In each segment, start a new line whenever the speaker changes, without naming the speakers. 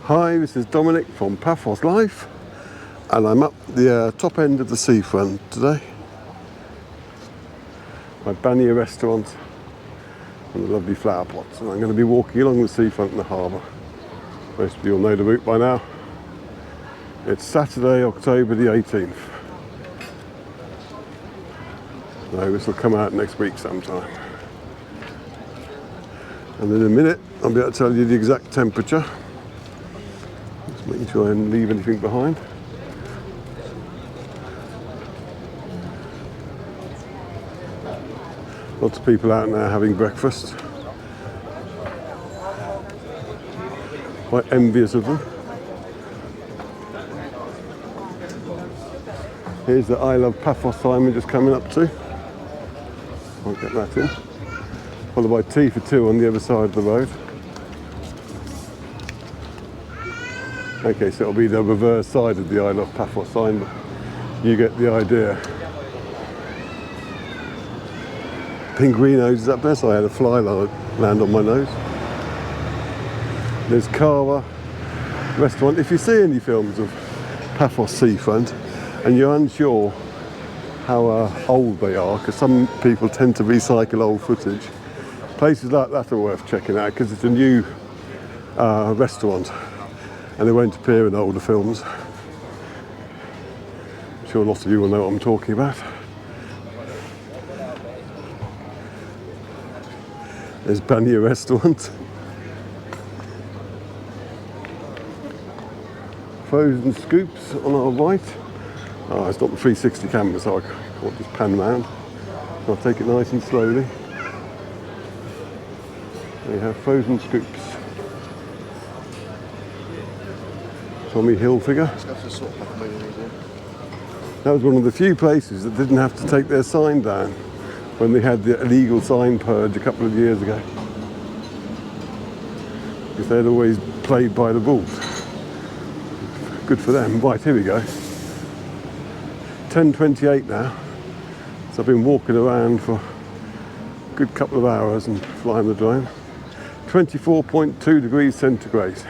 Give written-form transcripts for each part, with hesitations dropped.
Hi, this is Dominic from Paphos Life, and I'm up the top end of the Seafront today. My Banya restaurant and the lovely flower pots, and I'm going to be walking along the Seafront in the harbour. Most of you will know the route by now. It's Saturday, October the 18th. No, this will come out next week sometime. And in a minute, I'll be able to tell you the exact temperature. Just making sure I didn't leave anything behind. Lots of people out now having breakfast. Quite envious of them. Here's the I Love Paphos sign we're just coming up to. I'll get that in. Followed by tea for two on the other side of the road. Okay, so it'll be the reverse side of the I Love Paphos sign, but you get the idea. Pink nose is up there, so I had a fly land on my nose. There's Carver restaurant. If you see any films of Paphos Seafront and you're unsure how old they are, because some people tend to recycle old footage, places like that are worth checking out because it's a new restaurant and they won't appear in older films. I'm sure lots of you will know what I'm talking about. There's Banya restaurant. Frozen scoops on our right. Oh, it's not the 360 camera, so I can't just pan round. I'll take it nice and slowly. There you have frozen scoops. Tommy Hilfiger. That was one of the few places that didn't have to take their sign down when they had the illegal sign purge a couple of years ago. Because they'd always played by the rules. Good for them. Right, here we go. 10:28 now. So I've been walking around for a good couple of hours and flying the drone. 24.2 degrees centigrade.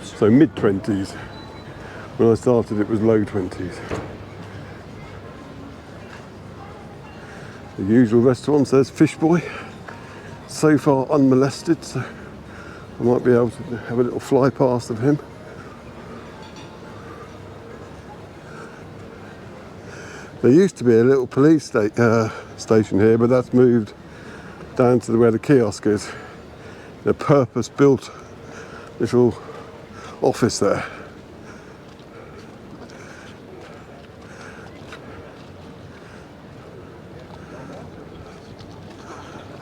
So mid-20s. When I started it was low 20s. The usual restaurants, there's Fish Boy. So far unmolested, so I might be able to have a little fly past of him. There used to be a little police station here, but that's moved down to where the kiosk is. A purpose-built little office there.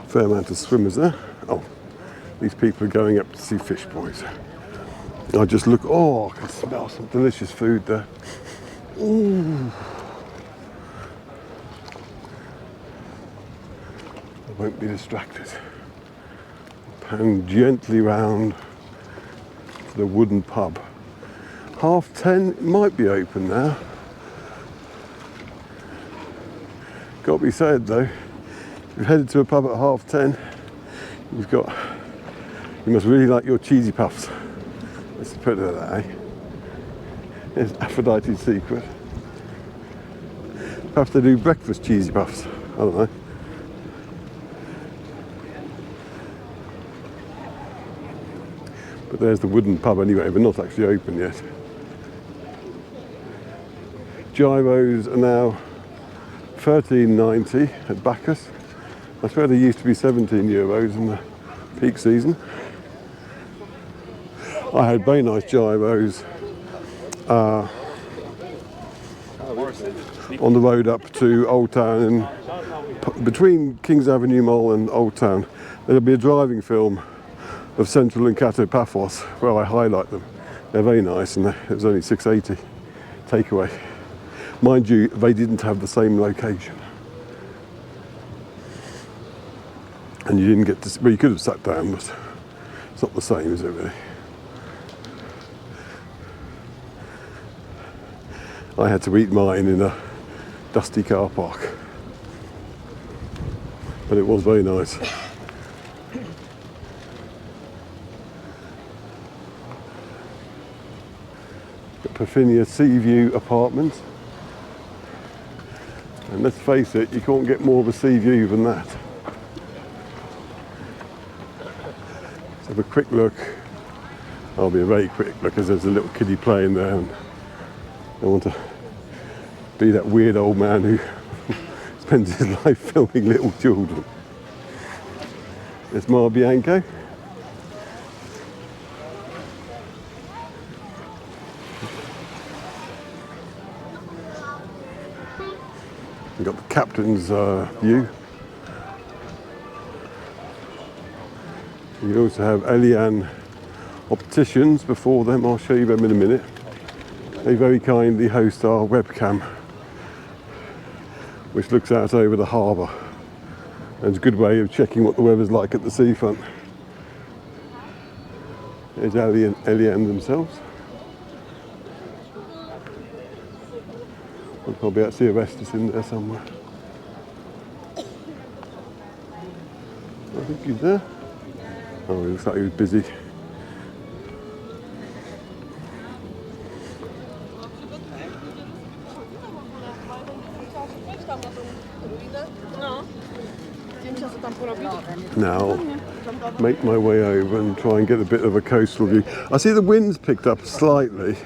Fair amount of swimmers there. Oh, these people are going up to see Fish Boys. I just look, oh, I can smell some delicious food there. Ooh. I won't be distracted. Pan gently round to the wooden pub. 10:30, it might be open now. Got to be said though, if you've headed to a pub at 10:30, you must really like your cheesy puffs. Let's put it that way. It's Aphrodite's secret. Perhaps they do breakfast cheesy puffs. I don't know. But there's the wooden pub anyway, but not actually open yet. Gyros are now £13.90 at Bacchus. That's where they used to be €17 in the peak season. I had very nice gyros on the road up to Old Town, and between Kings Avenue Mall and Old Town there'll be a driving film of Central and Cato Paphos where I highlight them. They're very nice, and it was only $6.80 takeaway. Mind you, they didn't have the same location. And you didn't get to, well, you could have sat down, but it's not the same, is it really? I had to eat mine in a dusty car park. But it was very nice. Paphos Sea View apartment. And let's face it, you can't get more of a sea view than that. Let's have a quick look. I'll be a very quick look because there's a little kiddie playing there, and I want to be that weird old man who spends his life filming little children. There's Mar Bianco. We've got the captain's view. You also have Elian Opticians before them. I'll show you them in a minute. They very kindly host our webcam, which looks out over the harbour. And it's a good way of checking what the weather's like at the seafront. There's Elian themselves. I'll probably actually arrest us in there somewhere. I think he's there. Oh, he looks like he was busy. Now, make my way over and try and get a bit of a coastal view. I see the wind's picked up slightly,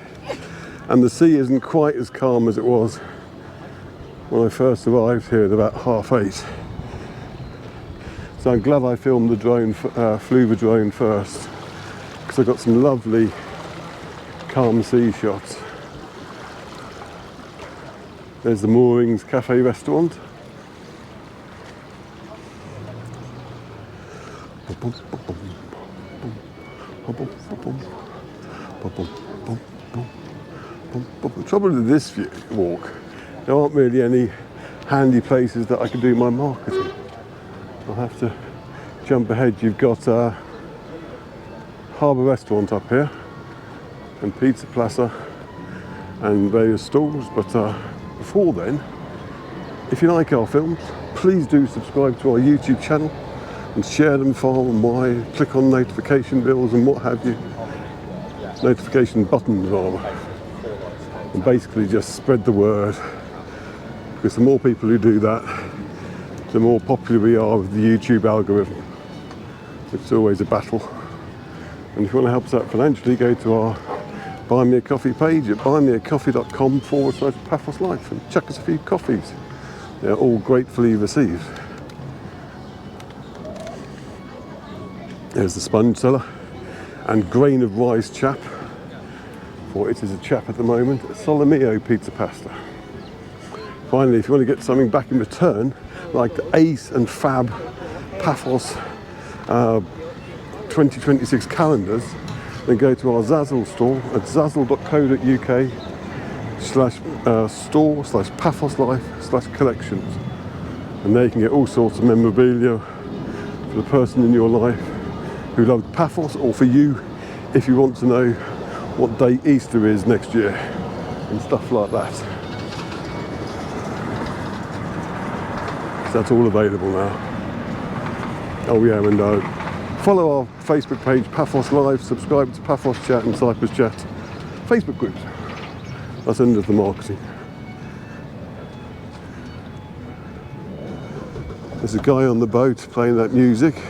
and the sea isn't quite as calm as it was when I first arrived here at about 8:30. So I'm glad I filmed the drone, flew the drone first, because I got some lovely calm sea shots. There's the Moorings Cafe Restaurant. The trouble with this walk, there aren't really any handy places that I can do my marketing. I'll have to jump ahead. You've got Harbour restaurant up here, and Pizza Plaza, and various stalls. But before then, if you like our films, please do subscribe to our YouTube channel and share them far and wide. Click on notification bells and what have you. Notification buttons rather. And basically just spread the word. Because the more people who do that, the more popular we are with the YouTube algorithm. It's always a battle. And if you want to help us out financially, go to our Buy Me a Coffee page at buymeacoffee.com/Paphos Life and chuck us a few coffees. They're all gratefully received. There's the sponge seller and grain of rice chap, for it is a chap at the moment, Solomeo pizza pasta. Finally, if you want to get something back in return, like the Ace and Fab Paphos 2026 calendars, then go to our Zazzle store at zazzle.co.uk/store/Paphos Life/collections. And there you can get all sorts of memorabilia for the person in your life who loved Paphos, or for you if you want to know what day Easter is next year and stuff like that. So that's all available now. Oh yeah, and follow our Facebook page, Paphos Live, subscribe to Paphos Chat and Cyprus Chat Facebook groups. That's end of the marketing. There's a guy on the boat playing that music,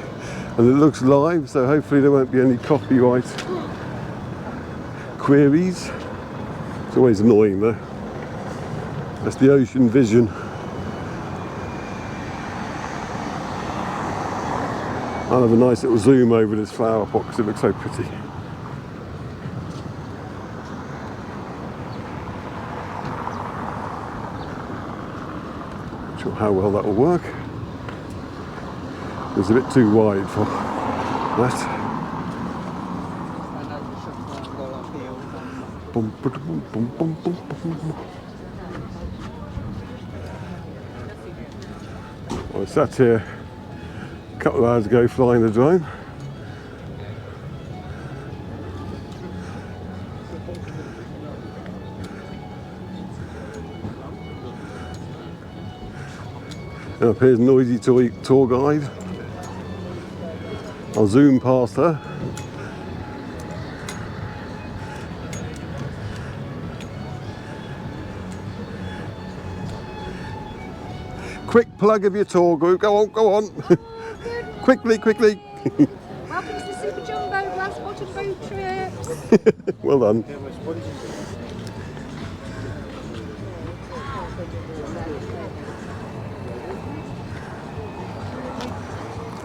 and it looks live, so hopefully there won't be any copyright queries. It's always annoying though. That's the ocean vision. I'll have a nice little zoom over this flower pot because it looks so pretty. Not sure how well that will work. It's a bit too wide for that. I sat here a couple of hours ago flying the drone. And up here's Noisy Tour Guide. I'll zoom past her. quick plug of your tour group. Go on, go on. Quickly, quickly.
Welcome to the Super Jumbo Glass Bottom Boat Trips.
Well done.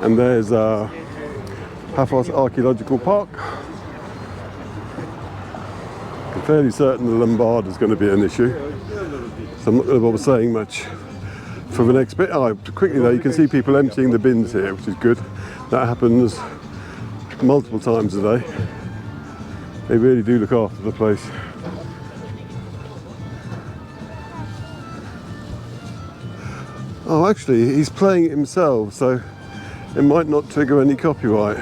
And there's Paphos Archaeological Park. I'm fairly certain the Lombard is going to be an issue, so I'm not going to bother saying much for the next bit. Oh, quickly though, you can see people emptying the bins here, which is good. That happens multiple times a day. They really do look after the place. Oh, actually, he's playing it himself, so it might not trigger any copyright.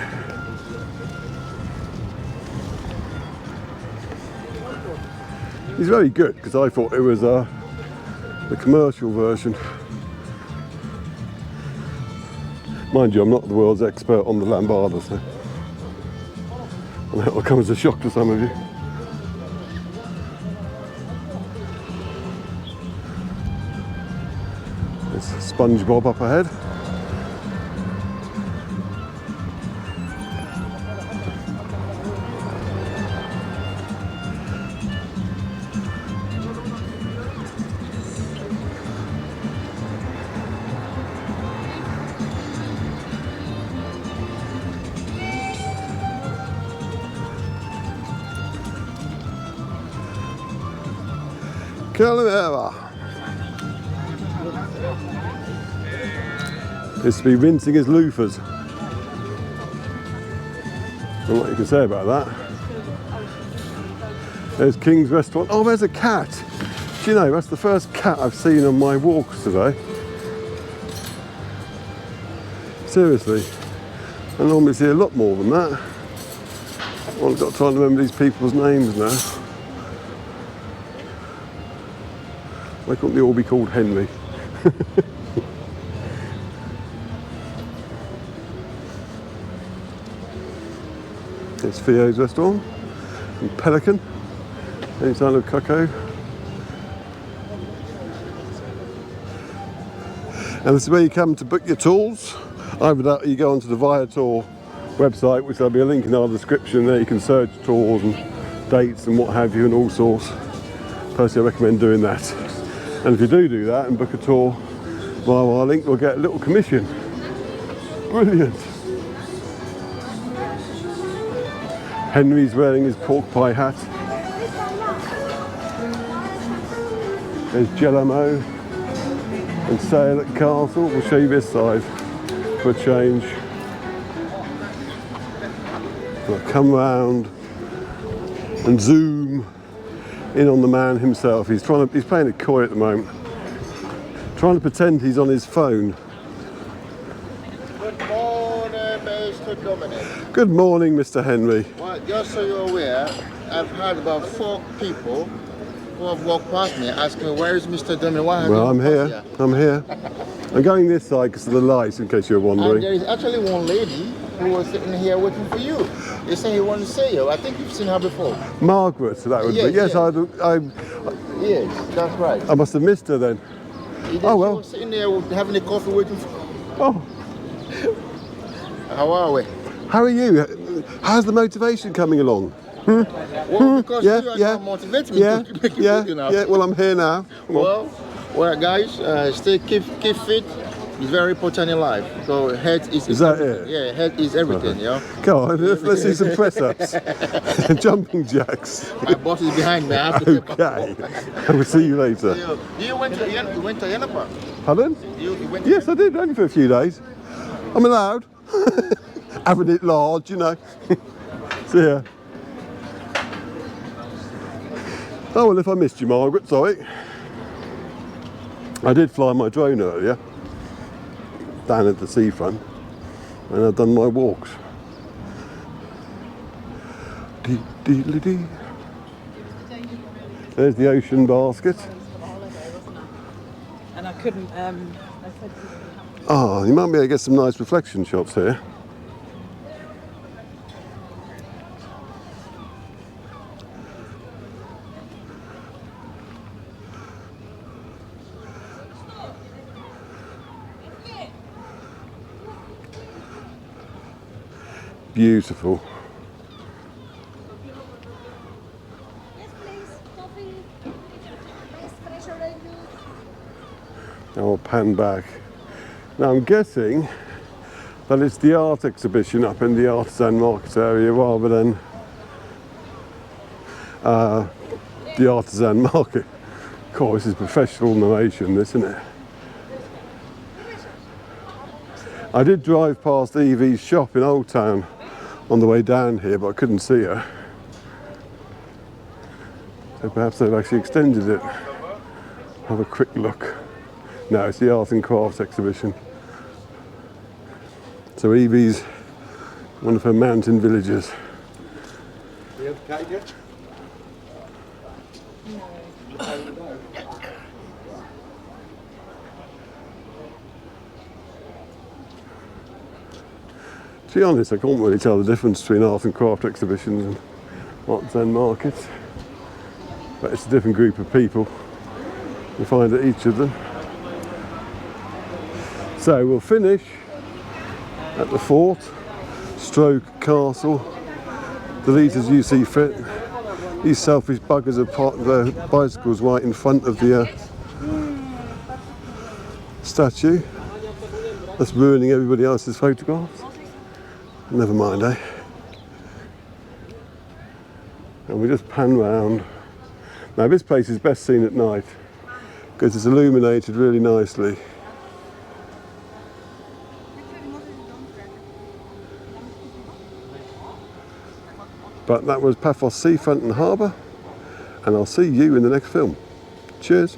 He's very good, because I thought it was the commercial version. Mind you, I'm not the world's expert on the Lambada, so that will come as a shock to some of you. There's SpongeBob up ahead. Calimera. Is to be rinsing his loofers. I don't know what you can say about that. There's King's Restaurant. Oh, there's a cat. Do you know, that's the first cat I've seen on my walks today. Seriously. I normally see a lot more than that. Well, I've got to try and remember these people's names now. Why couldn't they all be called Henry? There's Theo's restaurant and Pelican. Any sign of Cocoa. And this is where you come to book your tours. Either that or you go onto the Viator website, which there'll be a link in our description. There you can search tours and dates and what have you and all sorts. Personally, I recommend doing that. And if you do that and book a tour via our link, we'll get a little commission. Brilliant. Henry's wearing his pork pie hat. There's Jelamo and Sail at Castle. We'll show you this side for a change. We'll come round and zoom in on the man himself. He's playing it coy at the moment, trying to pretend he's on his phone.
Good morning, Mr. Dominic.
Good morning, Mr. Henry.
Well, just so you're aware, I've had about 4 people who have walked past me asking me, where is Mr. Dominic? Why have you
Well, I'm
walked
here.
past
I'm here. I'm going this side because of the lights, in case you're
And
wondering.
there is actually one lady who was sitting here waiting for you. They say he wanted to see you. I think you've seen her before.
Margaret, that would
Yes,
be. Yes,
yes. Yes, that's right.
I must have missed her then.
She
Oh, well.
was sitting there having a coffee waiting for you.
Oh,
How are we?
how are you? How's the motivation coming along?
Well, because you are now motivating me to make you video now.
yeah. Well, I'm here now. Come on.
Well, guys, keep fit. It's very important in life. So health is
that
everything.
it?
Yeah, health is everything. Yeah.
Come on, let's see some press-ups. Jumping jacks.
My boss is behind me. I have to
Okay. I will see you later.
You went to Yenapa?
Pardon?
You went to
Yes, I did, only for a few days. I'm allowed. Having it large, you know. See ya. Oh, well, if I missed you, Margaret, sorry. I did fly my drone earlier, down at the seafront, and I've done my walks. Dee-dee-dee-dee. There's the ocean basket.
And I couldn't, I said...
Oh, you might be able to get some nice reflection shots here. beautiful.
Yes, please. Coffee. Espresso ready.
I'll pan back. Now I'm guessing that it's the art exhibition up in the artisan market area rather than the artisan market. Of course, this is professional narration, this, isn't it? I did drive past Evie's shop in Old Town on the way down here, but I couldn't see her. So perhaps they've actually extended it. Have a quick look. No, it's the art and crafts exhibition. So Evie's one of her mountain villages.
Do you have cake yet?
To be honest, I can't really tell the difference between art and craft exhibitions and artisan markets. But it's a different group of people you find at each of them. So we'll finish at the fort, stroke castle, delete as you see fit. These selfish buggers have parked their bicycles right in front of the statue. That's ruining everybody else's photographs. Never mind, eh? And we just pan round. Now this place is best seen at night because it's illuminated really nicely. But that was Paphos Seafront and Harbour, and I'll see you in the next film. Cheers.